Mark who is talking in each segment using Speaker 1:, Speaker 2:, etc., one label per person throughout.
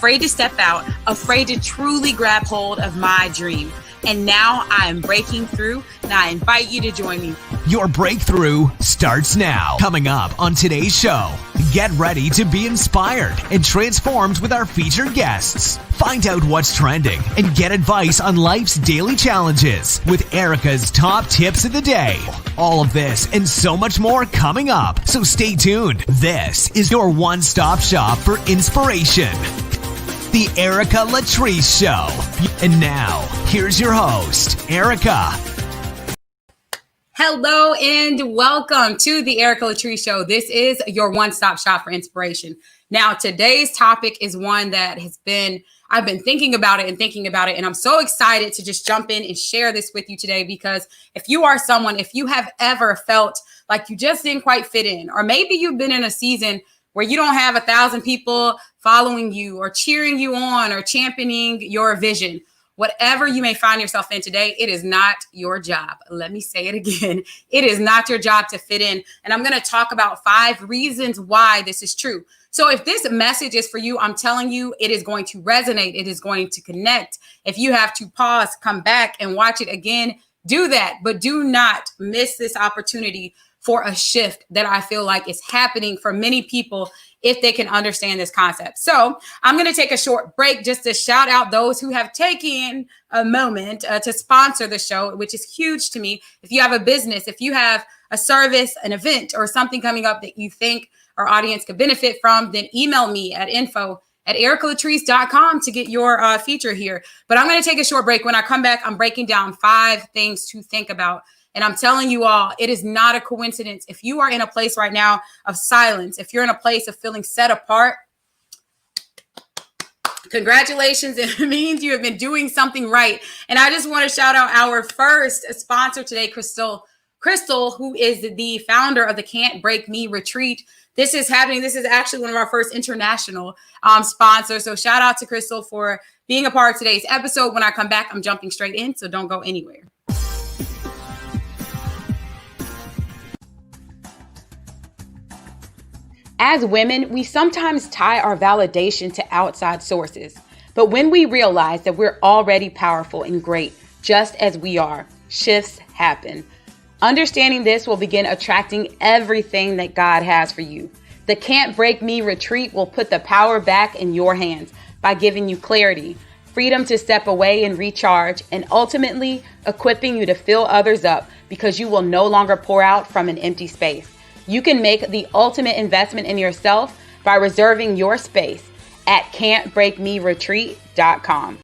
Speaker 1: afraid to step out, afraid to truly grab hold of my dream. And now I am breaking through, and I invite you to join me.
Speaker 2: Your breakthrough starts now. Coming up on today's show, get ready to be inspired and transformed with our featured guests. Find out what's trending and get advice on life's daily challenges with Erica's top tips of the day. All of this and so much more coming up. So stay tuned. This is your one-stop shop for inspiration. The Erica Latrice Show. And now, here's your host, Erica.
Speaker 1: Hello and welcome to the Erica Latrice Show. This is your one-stop shop for inspiration. Now, today's topic is one that I've been thinking about it, and I'm so excited to just jump in and share this with you today, because if you have ever felt like you just didn't quite fit in, or maybe you've been in a season where you don't have 1,000 people following you or cheering you on or championing your vision, whatever you may find yourself in today, it is not your job. Let me say it again. It is not your job to fit in. And I'm going to talk about 5 reasons why this is true. So if this message is for you, I'm telling you, it is going to resonate. It is going to connect. If you have to pause, come back and watch it again, do that. But do not miss this opportunity for a shift that I feel like is happening for many people if they can understand this concept. So I'm going to take a short break just to shout out those who have taken a moment to sponsor the show, which is huge to me. If you have a business, if you have a service, an event, or something coming up that you think our audience could benefit from, then email me at info@ericalatrice.com to get your feature here. But I'm going to take a short break. When I come back, I'm breaking down 5 things to think about. And I'm telling you all, it is not a coincidence. If you are in a place right now of silence, if you're in a place of feeling set apart, congratulations. It means you have been doing something right. And I just want to shout out our first sponsor today, Crystal, who is the founder of the Can't Break Me Retreat. This is happening. This is actually one of our first international sponsors. So shout out to Crystal for being a part of today's episode. When I come back, I'm jumping straight in, so don't go anywhere. As women, we sometimes tie our validation to outside sources. But when we realize that we're already powerful and great, just as we are, shifts happen. Understanding this will begin attracting everything that God has for you. The Can't Break Me Retreat will put the power back in your hands by giving you clarity, freedom to step away and recharge, and ultimately equipping you to fill others up, because you will no longer pour out from an empty space. You can make the ultimate investment in yourself by reserving your space at can'tbreakmeretreat.com.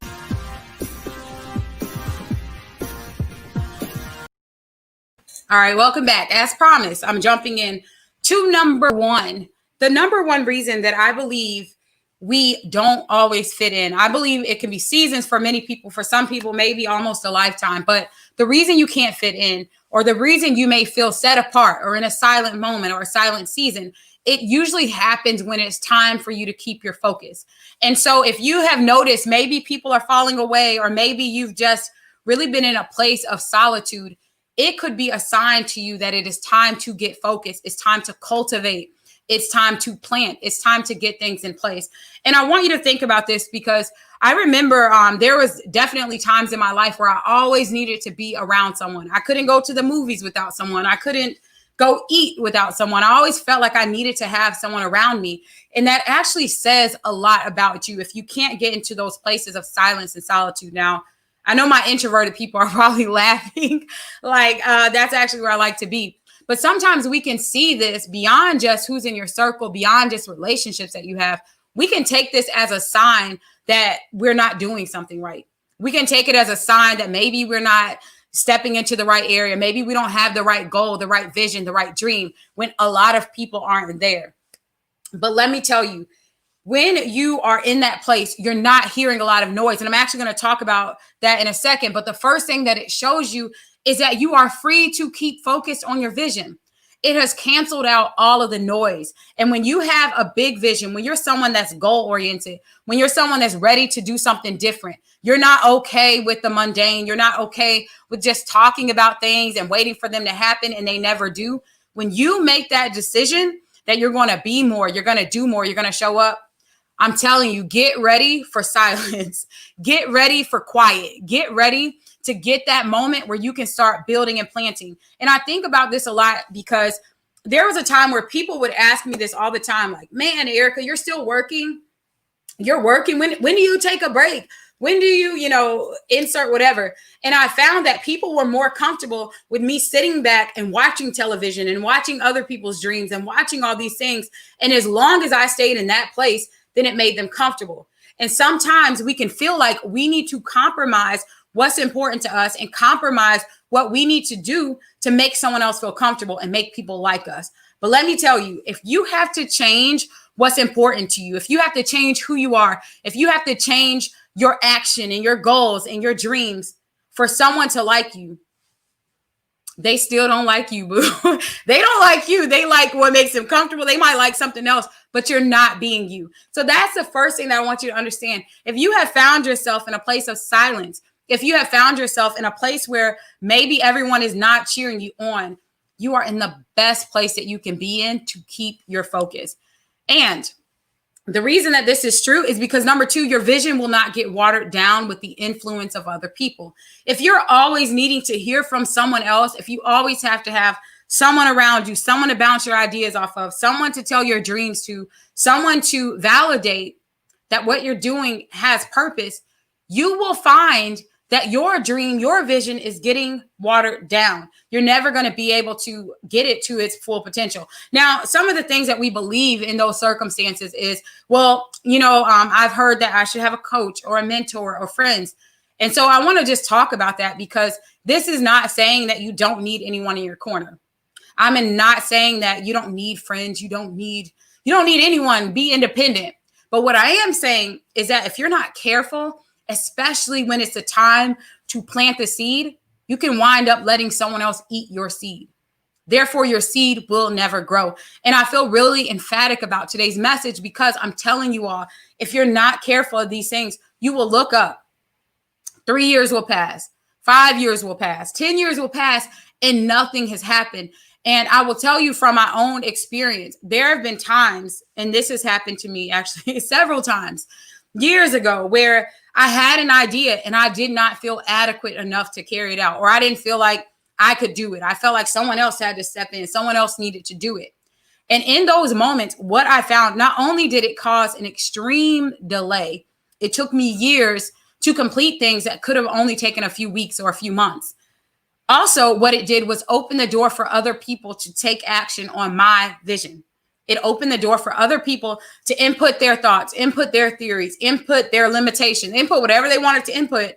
Speaker 1: All right, welcome back. As promised, I'm jumping in to number 1. The number 1 reason that I believe we don't always fit in. I believe it can be seasons for many people. For some people, maybe almost a lifetime. But the reason you can't fit in, or the reason you may feel set apart or in a silent moment or a silent season, it usually happens when it's time for you to keep your focus. And so if you have noticed, maybe people are falling away, or maybe you've just really been in a place of solitude, it could be a sign to you that it is time to get focused. It's time to cultivate. It's time to plant. It's time to get things in place. And I want you to think about this, because I remember there was definitely times in my life where I always needed to be around someone. I couldn't go to the movies without someone. I couldn't go eat without someone. I always felt like I needed to have someone around me. And that actually says a lot about you if you can't get into those places of silence and solitude. Now, I know my introverted people are probably laughing like that's actually where I like to be. But sometimes we can see this beyond just who's in your circle, beyond just relationships that you have. We can take this as a sign that we're not doing something right. We can take it as a sign that maybe we're not stepping into the right area. Maybe we don't have the right goal, the right vision, the right dream, when a lot of people aren't there. But let me tell you, when you are in that place, you're not hearing a lot of noise. And I'm actually going to talk about that in a second. But the first thing that it shows you is that you are free to keep focused on your vision. It has canceled out all of the noise. And when you have a big vision, when you're someone that's goal-oriented, when you're someone that's ready to do something different, you're not okay with the mundane. You're not okay with just talking about things and waiting for them to happen and they never do. When you make that decision that you're going to be more, you're going to do more, you're going to show up, I'm telling you, get ready for silence. Get ready for quiet. Get ready to get that moment where you can start building and planting. And I think about this a lot because there was a time where people would ask me this all the time, like, man, Erica, you're still working. You're working. When do you take a break? When do you, insert whatever? And I found that people were more comfortable with me sitting back and watching television and watching other people's dreams and watching all these things. And as long as I stayed in that place, then it made them comfortable. And sometimes we can feel like we need to compromise what's important to us and compromise what we need to do to make someone else feel comfortable and make people like us. But let me tell you, if you have to change what's important to you, if you have to change who you are, if you have to change your action and your goals and your dreams for someone to like you, they still don't like you, boo. They don't like you. They like what makes them comfortable. They might like something else, but you're not being you. So that's the first thing that I want you to understand. If you have found yourself in a place of silence, if you have found yourself in a place where maybe everyone is not cheering you on, you are in the best place that you can be in to keep your focus. And the reason that this is true is because, number two, your vision will not get watered down with the influence of other people. If you're always needing to hear from someone else, if you always have to have someone around you, someone to bounce your ideas off of, someone to tell your dreams to, someone to validate that what you're doing has purpose, you will find that your dream, your vision is getting watered down. You're never going to be able to get it to its full potential. Now, some of the things that we believe in those circumstances is, I've heard that I should have a coach or a mentor or friends. And so I want to just talk about that, because this is not saying that you don't need anyone in your corner. I'm not saying that you don't need friends. You don't need anyone. Be independent. But what I am saying is that if you're not careful, especially when it's the time to plant the seed, you can wind up letting someone else eat your seed. Therefore, your seed will never grow. And I feel really emphatic about today's message because I'm telling you all, if you're not careful of these things, you will look up. 3 years will pass. 5 years will pass. 10 years will pass, and nothing has happened. And I will tell you from my own experience, there have been times, and this has happened to me actually several times years ago, where I had an idea and I did not feel adequate enough to carry it out, or I didn't feel like I could do it. I felt like someone else had to step in. Someone else needed to do it. And in those moments, what I found, not only did it cause an extreme delay, it took me years to complete things that could have only taken a few weeks or a few months. Also, what it did was open the door for other people to take action on my vision. It opened the door for other people to input their thoughts, input their theories, input their limitations, input whatever they wanted to input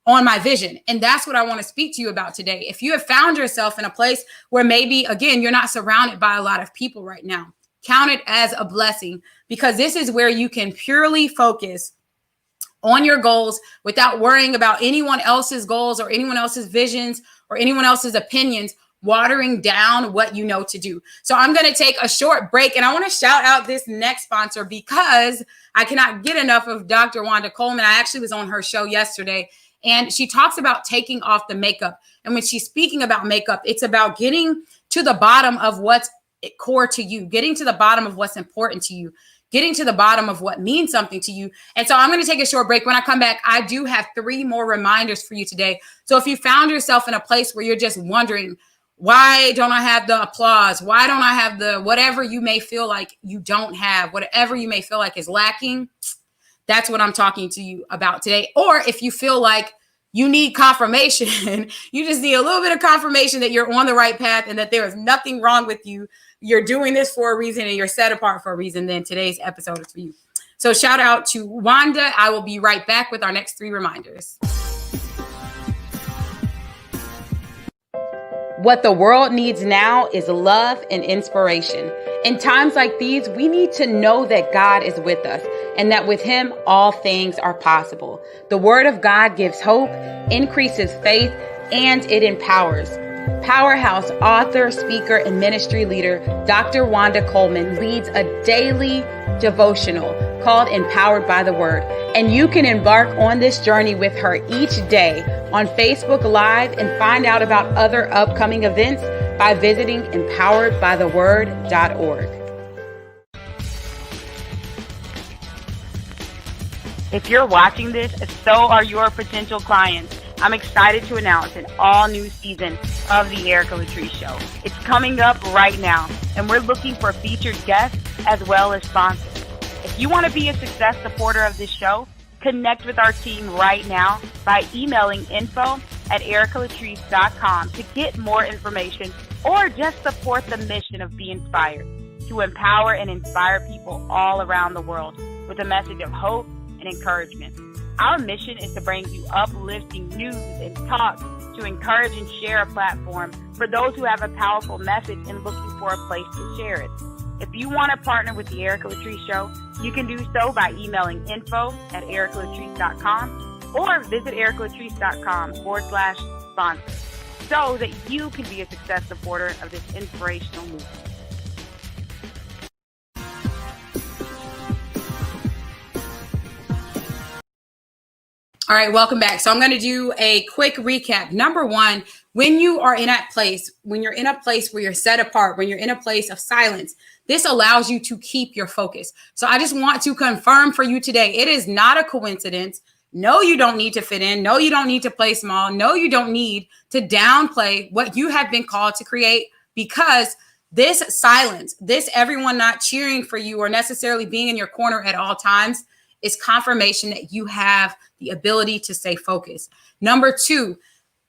Speaker 1: on my vision. And that's what I want to speak to you about today. If you have found yourself in a place where maybe, again, you're not surrounded by a lot of people right now, count it as a blessing, because this is where you can purely focus on your goals without worrying about anyone else's goals or anyone else's visions or anyone else's opinions watering down what you know to do. So I'm going to take a short break, and I want to shout out this next sponsor because I cannot get enough of Dr. Wanda Coleman. I actually was on her show yesterday, and she talks about taking off the makeup. And when she's speaking about makeup, it's about getting to the bottom of what's core to you, getting to the bottom of what's important to you, getting to the bottom of what means something to you. And so I'm going to take a short break. When I come back, I do have 3 more reminders for you today. So if you found yourself in a place where you're just wondering, why don't I have the applause? Why don't I have the whatever you may feel like you don't have, whatever you may feel like is lacking? That's what I'm talking to you about today. Or if you feel like you need confirmation, you just need a little bit of confirmation that you're on the right path and that there is nothing wrong with you. You're doing this for a reason and you're set apart for a reason. Then today's episode is for you. So shout out to Wanda. I will be right back with our next 3 reminders. What the world needs now is love and inspiration. In times like these, we need to know that God is with us and that with Him, all things are possible. The Word of God gives hope, increases faith, and it empowers. Powerhouse author, speaker, and ministry leader, Dr. Wanda Coleman leads a daily devotional called Empowered by the Word. And you can embark on this journey with her each day on Facebook Live and find out about other upcoming events by visiting empoweredbytheword.org.
Speaker 3: If you're watching this, so are your potential clients. I'm excited to announce an all-new season of the Erica Latrice Show. It's coming up right now, and we're looking for featured guests as well as sponsors. If you want to be a success supporter of this show, connect with our team right now by emailing info@ericalatrice.com to get more information or just support the mission of Be Inspired, to empower and inspire people all around the world with a message of hope and encouragement. Our mission is to bring you uplifting news and talk to encourage and share a platform for those who have a powerful message and looking for a place to share it. If you want to partner with the Erica Latrice Show, you can do so by emailing info@ericalatrice.com or visit ericalatrice.com/sponsor so that you can be a success supporter of this inspirational movement.
Speaker 1: All right, welcome back. So I'm going to do a quick recap. Number one, when you are in that place, when you're in a place where you're set apart, when you're in a place of silence, this allows you to keep your focus. So I just want to confirm for you today, it is not a coincidence. No, you don't need to fit in. No, you don't need to play small. No, you don't need to downplay what you have been called to create, because this silence, this everyone not cheering for you or necessarily being in your corner at all times, is confirmation that you have the ability to stay focused. Number two,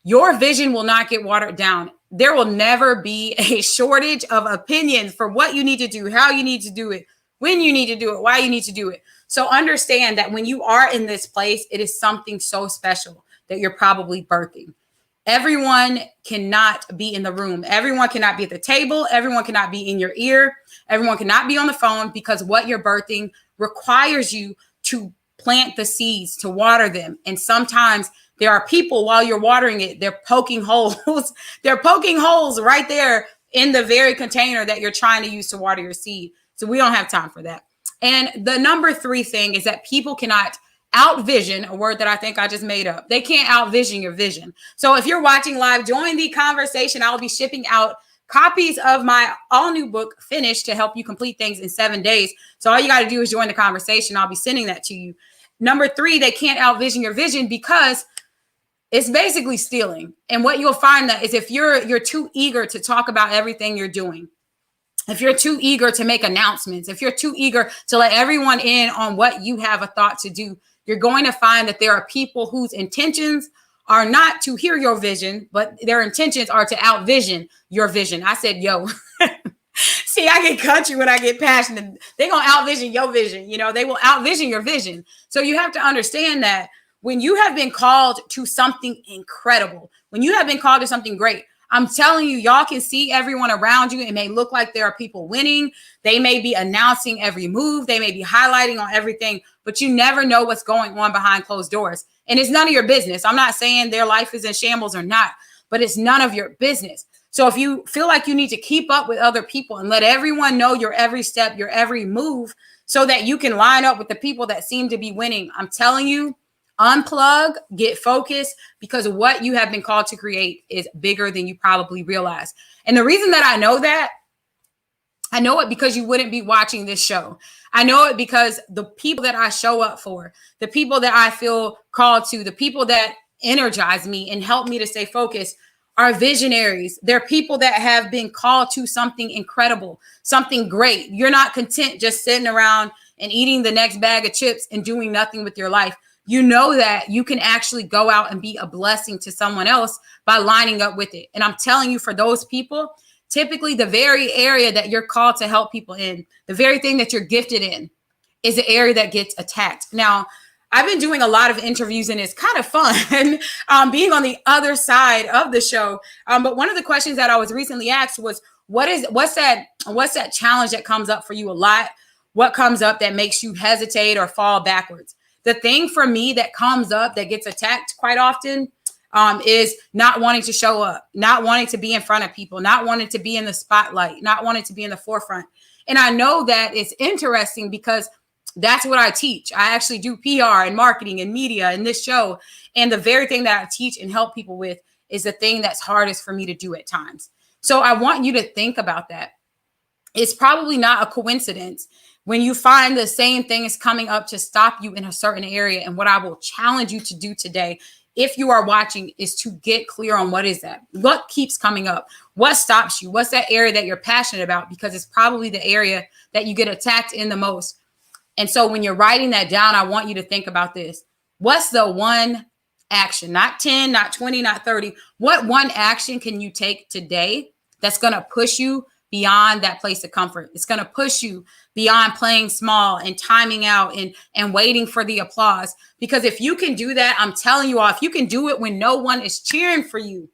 Speaker 1: your vision will not get watered down. There will never be a shortage of opinions for what you need to do, how you need to do it, when you need to do it, why you need to do it. So understand that when you are in this place, it is something so special that you're probably birthing. Everyone cannot be in the room. Everyone cannot be at the table. Everyone cannot be in your ear. Everyone cannot be on the phone, because what you're birthing requires you to plant the seeds, to water them. And sometimes there are people, while you're watering it, they're poking holes. They're poking holes right there in the very container that you're trying to use to water your seed. So we don't have time for that. And the number three thing is that people cannot outvision, a word that I think I just made up. They can't outvision your vision. So if you're watching live, join the conversation. I will be shipping out copies of my all new book, Finished, to help you complete things in 7 days. So all you got to do is join the conversation. I'll be sending that to you. Number three, they can't outvision your vision because it's basically stealing. And what you'll find that is if you're too eager to talk about everything you're doing, if you're too eager to make announcements, if you're too eager to let everyone in on what you have a thought to do, you're going to find that there are people whose intentions are not to hear your vision, but their intentions are to outvision your vision. I said, yo, see, I get country when I get passionate. They're going to outvision your vision. You know, they will outvision your vision. So you have to understand that when you have been called to something incredible, when you have been called to something great, I'm telling you, y'all can see everyone around you. It may look like there are people winning. They may be announcing every move. They may be highlighting on everything, but you never know what's going on behind closed doors. And it's none of your business. I'm not saying their life is in shambles or not, but it's none of your business. So if you feel like you need to keep up with other people and let everyone know your every step, your every move, so that you can line up with the people that seem to be winning, I'm telling you, unplug, get focused, because what you have been called to create is bigger than you probably realize. And the reason that I know it because you wouldn't be watching this show. I know it because the people that I show up for, the people that I feel called to, the people that energize me and help me to stay focused are visionaries. They're people that have been called to something incredible, something great. You're not content just sitting around and eating the next bag of chips and doing nothing with your life. You know that you can actually go out and be a blessing to someone else by lining up with it. And I'm telling you, for those people, typically the very area that you're called to help people in, the very thing that you're gifted in, is the area that gets attacked. Now, I've been doing a lot of interviews and it's kind of fun being on the other side of the show. But one of the questions that I was recently asked was, what's that challenge that comes up for you a lot? What comes up that makes you hesitate or fall backwards? The thing for me that comes up that gets attacked quite often is not wanting to show up, not wanting to be in front of people, not wanting to be in the spotlight, not wanting to be in the forefront. And I know that it's interesting because that's what I teach. I actually do PR and marketing and media in this show. And the very thing that I teach and help people with is the thing that's hardest for me to do at times. So I want you to think about that. It's probably not a coincidence When you find the same thing is coming up to stop you in a certain area, and what I will challenge you to do today, if you are watching, is to get clear on what is that? What keeps coming up? What stops you? What's that area that you're passionate about? Because it's probably the area that you get attacked in the most. And so when you're writing that down, I want you to think about this. What's the one action? Not 10, not 20, not 30. What one action can you take today that's going to push you beyond that place of comfort? It's going to push you beyond playing small and timing out and waiting for the applause. Because if you can do that, I'm telling you all, if you can do it when no one is cheering for you,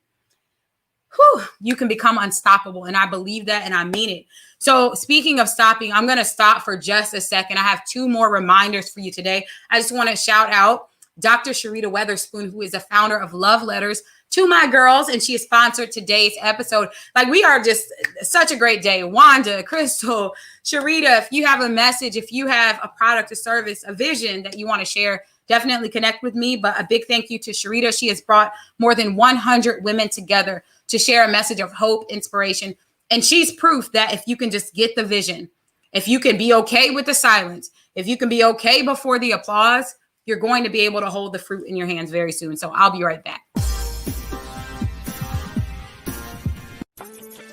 Speaker 1: you can become unstoppable. And I believe that, and I mean it. So speaking of stopping, I'm going to stop for just a second. I have two more reminders for you today. I just want to shout out Dr. Sharita Weatherspoon, who is the founder of Love Letters to My Girls, and she has sponsored today's episode. Like, we are just such a great day. Wanda, Crystal, Sharita, if you have a message, if you have a product, a service, a vision that you want to share, definitely connect with me. But a big thank you to Sharita. She has brought more than 100 women together to share a message of hope, inspiration. And she's proof that if you can just get the vision, if you can be okay with the silence, if you can be okay before the applause, you're going to be able to hold the fruit in your hands very soon. So I'll be right back.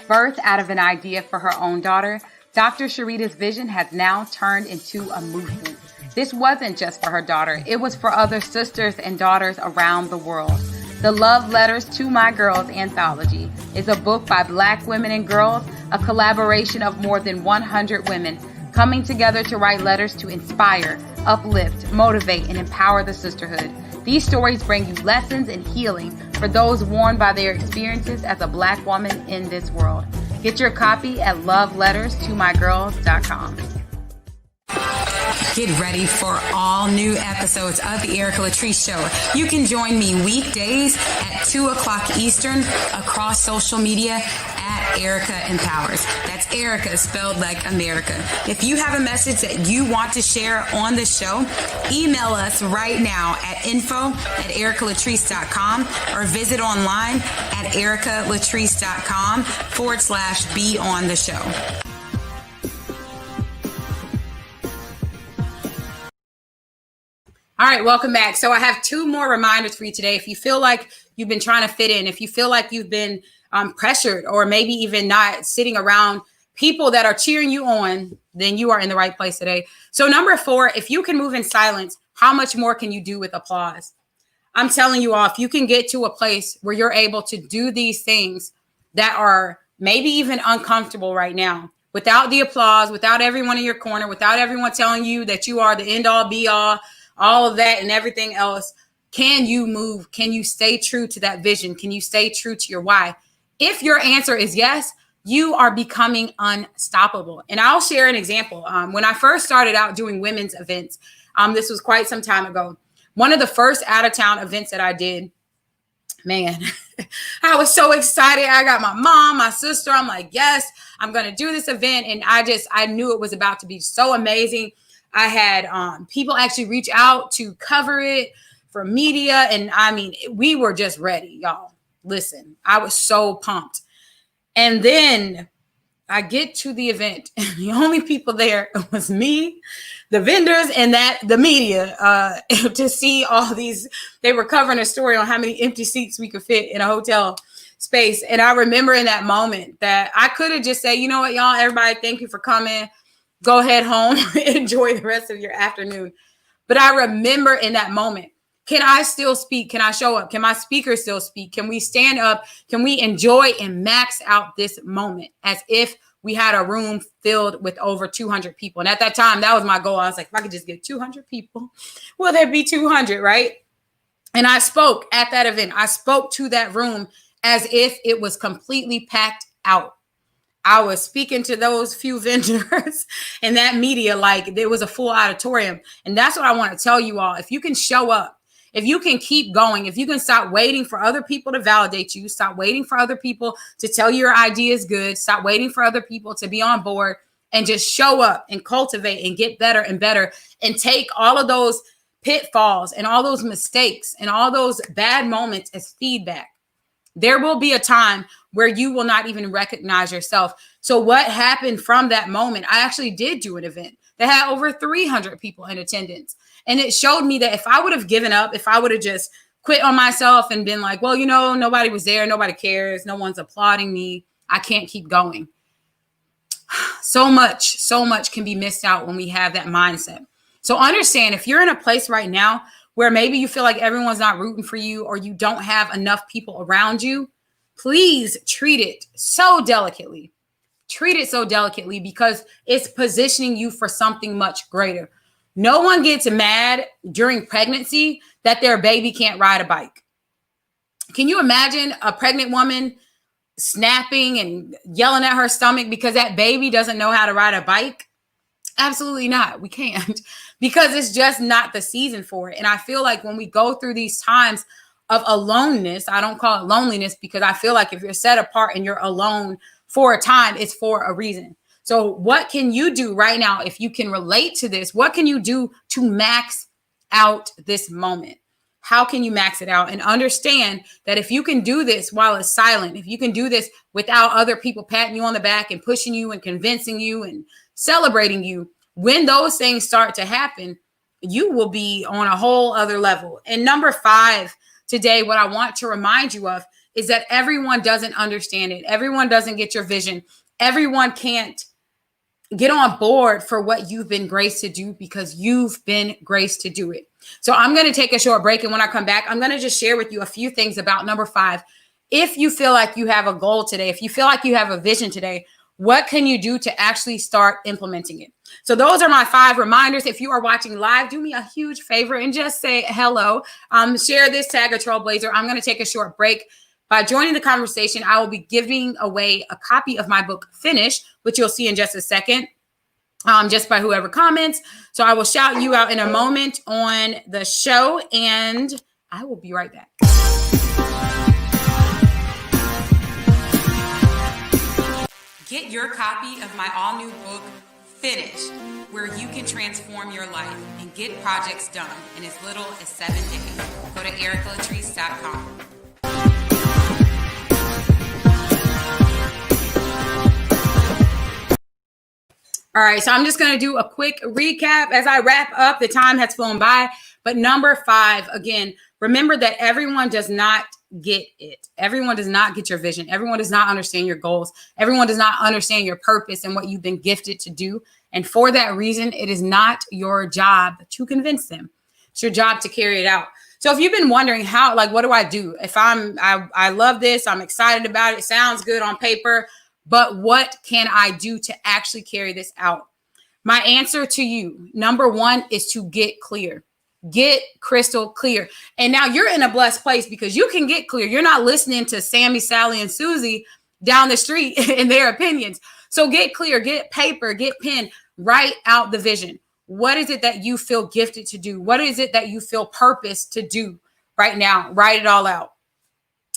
Speaker 1: Birthed out of an idea for her own daughter, Dr. Sharita's vision has now turned into a movement. This wasn't just for her daughter. It was for other sisters and daughters around the world. The Love Letters to My Girls anthology is a book by Black women and girls, a collaboration of more than 100 women coming together to write letters to inspire, uplift, motivate, and empower the sisterhood. These stories bring you lessons and healing for those worn by their experiences as a Black woman in this world. Get your copy at loveletterstomygirls.com.
Speaker 4: Get ready for all new episodes of The Erica Latrice Show. You can join me weekdays at 2 o'clock Eastern across social media at Erica Empowers. That's Erica spelled like America. If you have a message that you want to share on the show, email us right now at info@ericalatrice.com or visit online at ericalatrice.com/be on the show.
Speaker 1: All right, welcome back. So I have two more reminders for you today. If you feel like you've been trying to fit in, if you feel like you've been pressured or maybe even not sitting around people that are cheering you on, then you are in the right place today. So number 4, if you can move in silence, how much more can you do with applause? I'm telling you all, if you can get to a place where you're able to do these things that are maybe even uncomfortable right now, without the applause, without everyone in your corner, without everyone telling you that you are the end all be all of that and everything else, can you move? Can you stay true to that vision? Can you stay true to your why? If your answer is yes, you are becoming unstoppable. And I'll share an example. When I first started out doing women's events, this was quite some time ago. One of the first out-of-town events that I did, man, I was so excited. I got my mom, my sister. I'm like, yes, I'm going to do this event. And I knew it was about to be so amazing. I had people actually reach out to cover it for media. And I mean, we were just ready, y'all. Listen, I was so pumped. And then I get to the event, and the only people there was me, the vendors, and the media to see all these. They were covering a story on how many empty seats we could fit in a hotel space. And I remember in that moment that I could have just said, you know what, y'all, everybody, thank you for coming. Go ahead home, enjoy the rest of your afternoon. But I remember in that moment, can I still speak? Can I show up? Can my speaker still speak? Can we stand up? Can we enjoy and max out this moment as if we had a room filled with over 200 people? And at that time, that was my goal. I was like, if I could just get 200 people, will there be 200, right? And I spoke at that event. I spoke to that room as if it was completely packed out. I was speaking to those few vendors and that media like there was a full auditorium. And that's what I want to tell you all. If you can show up, if you can keep going, if you can stop waiting for other people to validate you, stop waiting for other people to tell you your idea is good, stop waiting for other people to be on board, and just show up and cultivate and get better and better, and take all of those pitfalls and all those mistakes and all those bad moments as feedback. There will be a time where you will not even recognize yourself. So what happened from that moment? I actually did do an event that had over 300 people in attendance. And it showed me that if I would have given up, if I would have just quit on myself and been like, well, you know, nobody was there, nobody cares, no one's applauding me, I can't keep going. So much can be missed out when we have that mindset. So understand, if you're in a place right now where maybe you feel like everyone's not rooting for you or you don't have enough people around you, please treat it so delicately. Treat it so delicately because it's positioning you for something much greater. No one gets mad during pregnancy that their baby can't ride a bike. Can you imagine a pregnant woman snapping and yelling at her stomach because that baby doesn't know how to ride a bike? Absolutely not. We can't, because it's just not the season for it. And I feel like when we go through these times of aloneness, I don't call it loneliness, because I feel like if you're set apart and you're alone for a time, it's for a reason. So what can you do right now? If you can relate to this, what can you do to max out this moment? How can you max it out? And understand that if you can do this while it's silent, if you can do this without other people patting you on the back and pushing you and convincing you and celebrating you, when those things start to happen, you will be on a whole other level. And number 5 today, what I want to remind you of is that everyone doesn't understand it. Everyone doesn't get your vision. Everyone can't get on board for what you've been graced to do, because you've been graced to do it. So I'm going to take a short break. And when I come back, I'm going to just share with you a few things about number 5. If you feel like you have a goal today, if you feel like you have a vision today, what can you do to actually start implementing it? So those are my 5 reminders. If you are watching live, do me a huge favor and just say hello. Share this, tag a trailblazer. I'm going to take a short break. By joining the conversation, I will be giving away a copy of my book, Finish, which you'll see in just a second, just by whoever comments. So I will shout you out in a moment on the show, and I will be right back.
Speaker 4: Get your copy of my all-new book, Finish, where you can transform your life and get projects done in as little as 7 days. Go to ericalatrice.com.
Speaker 1: All right, so I'm just going to do a quick recap as I wrap up. The time has flown by. But number 5, again, remember that everyone does not get it. Everyone does not get your vision. Everyone does not understand your goals. Everyone does not understand your purpose and what you've been gifted to do. And for that reason, it is not your job to convince them. It's your job to carry it out. So if you've been wondering how, like, what do I do? If I love this, I'm excited about it. It sounds good on paper. But what can I do to actually carry this out? My answer to you, number 1, is to get clear. Get crystal clear. And now you're in a blessed place because you can get clear. You're not listening to Sammy, Sally, and Susie down the street and their opinions. So get clear, get paper, get pen, write out the vision. What is it that you feel gifted to do? What is it that you feel purpose to do right now? Write it all out.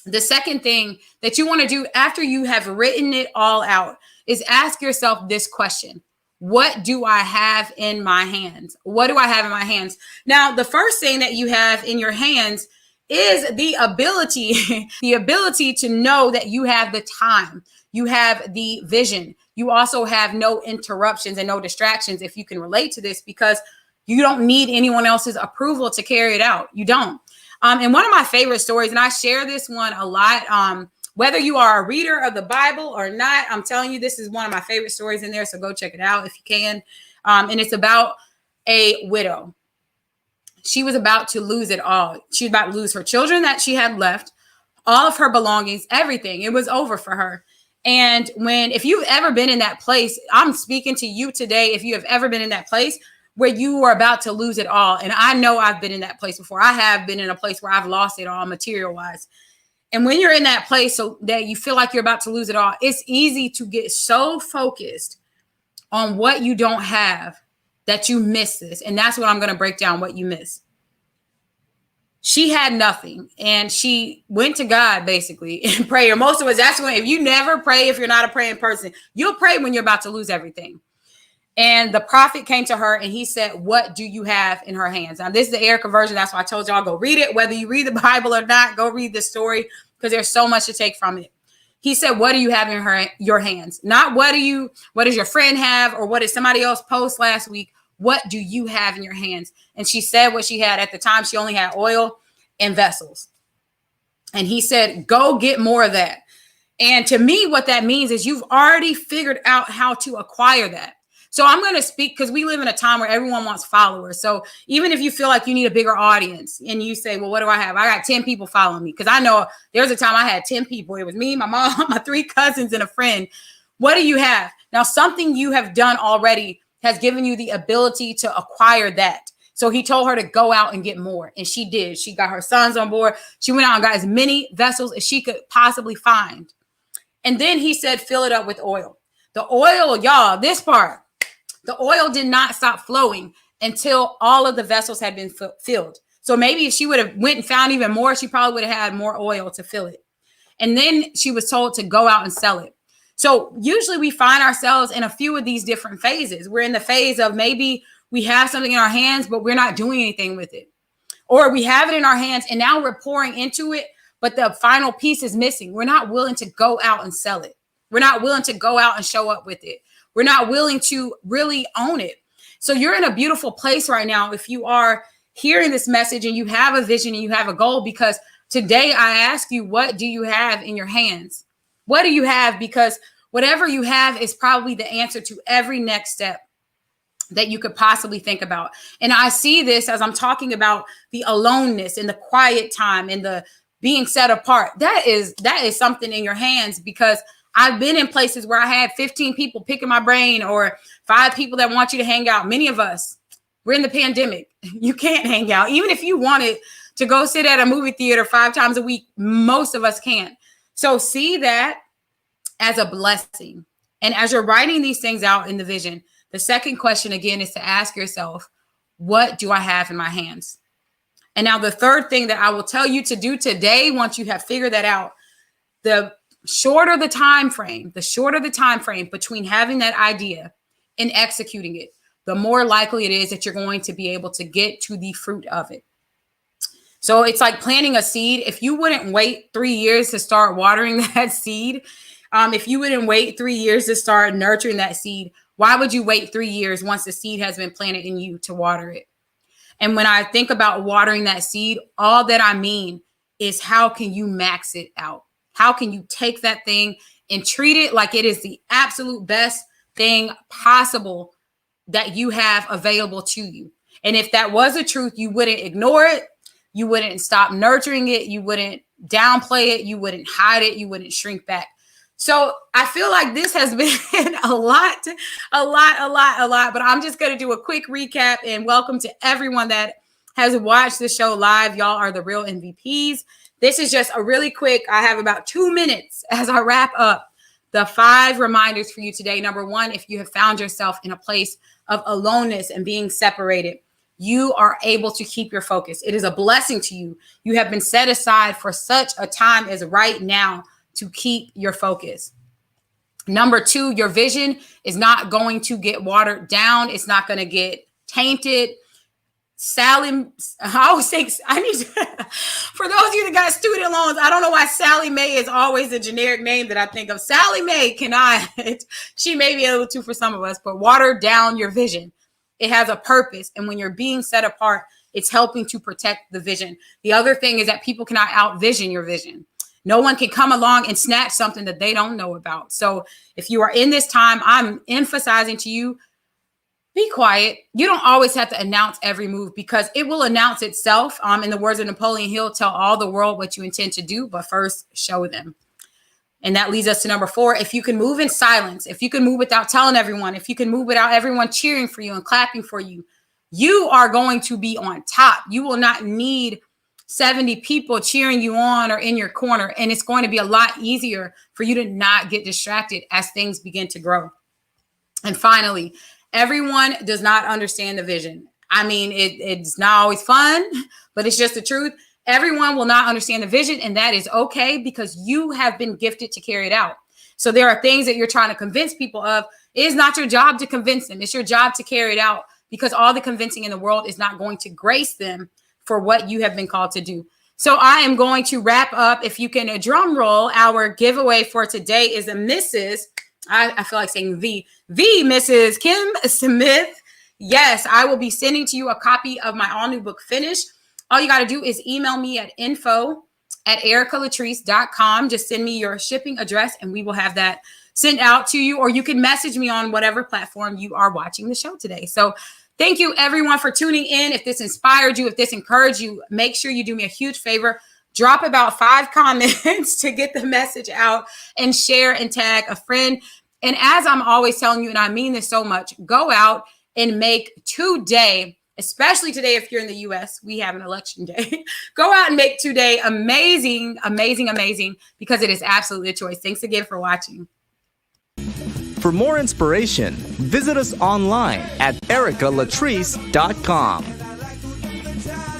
Speaker 1: The second thing that you want to do after you have written it all out is ask yourself this question. What do I have in my hands? What do I have in my hands? Now, the first thing that you have in your hands is the ability to know that you have the time. You have the vision. You also have no interruptions and no distractions, if you can relate to this, because you don't need anyone else's approval to carry it out. You don't. And one of my favorite stories, and I share this one a lot, whether you are a reader of the Bible or not, I'm telling you, this is one of my favorite stories in there. So go check it out if you can. And it's about a widow. She was about to lose it all. She was about to lose her children that she had left, all of her belongings, everything. It was over for her. And if you've ever been in that place, I'm speaking to you today. If you have ever been in that place where you are about to lose it all. And I know I've been in that place before. I have been in a place where I've lost it all material wise. And when you're in that place so that you feel like you're about to lose it all, it's easy to get so focused on what you don't have that you miss this. And that's what I'm going to break down, what you miss. She had nothing, and she went to God basically in prayer. Most of us, that's when, if you never pray, if you're not a praying person, you'll pray when you're about to lose everything. And the prophet came to her and he said, what do you have in her hands? Now, this is the Erica version. That's why I told y'all, go read it. Whether you read the Bible or not, go read the story because there's so much to take from it. He said, what do you have in your hands? Not what does your friend have, or what did somebody else post last week? What do you have in your hands? And she said what she had at the time. She only had oil and vessels. And he said, go get more of that. And to me, what that means is you've already figured out how to acquire that. So I'm going to speak, because we live in a time where everyone wants followers. So even if you feel like you need a bigger audience and you say, well, what do I have? I got 10 people following me. Because I know there's a time I had 10 people. It was me, my mom, my 3 cousins, and a friend. What do you have? Now, something you have done already has given you the ability to acquire that. So he told her to go out and get more. And she did. She got her sons on board. She went out and got as many vessels as she could possibly find. And then he said, fill it up with oil. The oil, y'all, this part, the oil did not stop flowing until all of the vessels had been filled. So maybe if she would have went and found even more, she probably would have had more oil to fill it. And then she was told to go out and sell it. So usually we find ourselves in a few of these different phases. We're in the phase of maybe we have something in our hands, but we're not doing anything with it. Or we have it in our hands and now we're pouring into it, but the final piece is missing. We're not willing to go out and sell it. We're not willing to go out and show up with it. We're not willing to really own it. So you're in a beautiful place right now if you are hearing this message and you have a vision and you have a goal, because today I ask you, what do you have in your hands? What do you have? Because whatever you have is probably the answer to every next step that you could possibly think about. And I see this as I'm talking about the aloneness and the quiet time and the being set apart. That is something in your hands, because I've been in places where I had 15 people picking my brain, or 5 people that want you to hang out. Many of us, we're in the pandemic. You can't hang out. Even if you wanted to go sit at a movie theater 5 times a week, most of us can't. So see that as a blessing. And as you're writing these things out in the vision, the second question again is to ask yourself, what do I have in my hands? And now the third thing that I will tell you to do today, once you have figured that out, the shorter the time frame between having that idea and executing it, the more likely it is that you're going to be able to get to the fruit of it. So it's like planting a seed. If you wouldn't wait 3 years to start watering that seed, if you wouldn't wait 3 years to start nurturing that seed, why would you wait 3 years once the seed has been planted in you to water it? And when I think about watering that seed, all that I mean is, how can you max it out? How can you take that thing and treat it like it is the absolute best thing possible that you have available to you? And if that was the truth, you wouldn't ignore it. You wouldn't stop nurturing it. You wouldn't downplay it. You wouldn't hide it. You wouldn't shrink back. So I feel like this has been a lot, but I'm just going to do a quick recap and welcome to everyone that has watched the show live. Y'all are the real MVPs. This is just a really quick, I have about 2 minutes as I wrap up the 5 reminders for you today. Number 1, if you have found yourself in a place of aloneness and being separated, you are able to keep your focus. It is a blessing to you. You have been set aside for such a time as right now to keep your focus. Number 2, your vision is not going to get watered down. It's not going to get tainted. Sally, I always say, for those of you that got student loans, I don't know why Sally Mae is always a generic name that I think of. Sally Mae cannot, she may be able to for some of us, but water down your vision. It has a purpose. And when you're being set apart, it's helping to protect the vision. The other thing is that people cannot out-vision your vision. No one can come along and snatch something that they don't know about. So if you are in this time, I'm emphasizing to you, be quiet. You don't always have to announce every move, because it will announce itself. In the words of Napoleon Hill, tell all the world what you intend to do, but first show them. And that leads us to number 4. If you can move in silence, if you can move without telling everyone, if you can move without everyone cheering for you and clapping for you, you are going to be on top. You will not need 70 people cheering you on or in your corner. And it's going to be a lot easier for you to not get distracted as things begin to grow. And finally, everyone does not understand the vision. I mean, it's not always fun, but it's just the truth. Everyone will not understand the vision, and that is okay, because you have been gifted to carry it out. So there are things that you're trying to convince people of. It is not your job to convince them. It's your job to carry it out, because all the convincing in the world is not going to grace them for what you have been called to do. So I am going to wrap up. If you can drum roll, our giveaway for today is a Mrs. I feel like saying the Mrs. Kim Smith. Yes, I will be sending to you a copy of my all new book, Finish. All you got to do is email me at info@ericalatrice.com. Just send me your shipping address and we will have that sent out to you, or you can message me on whatever platform you are watching the show today. So thank you everyone for tuning in. If this inspired you, if this encouraged you, make sure you do me a huge favor. Drop about 5 comments to get the message out and share and tag a friend. And as I'm always telling you, and I mean this so much, go out and make today, especially today if you're in the US, we have an election day. Go out and make today amazing, amazing, amazing, because it is absolutely a choice. Thanks again for watching.
Speaker 5: For more inspiration, visit us online at ericalatrice.com.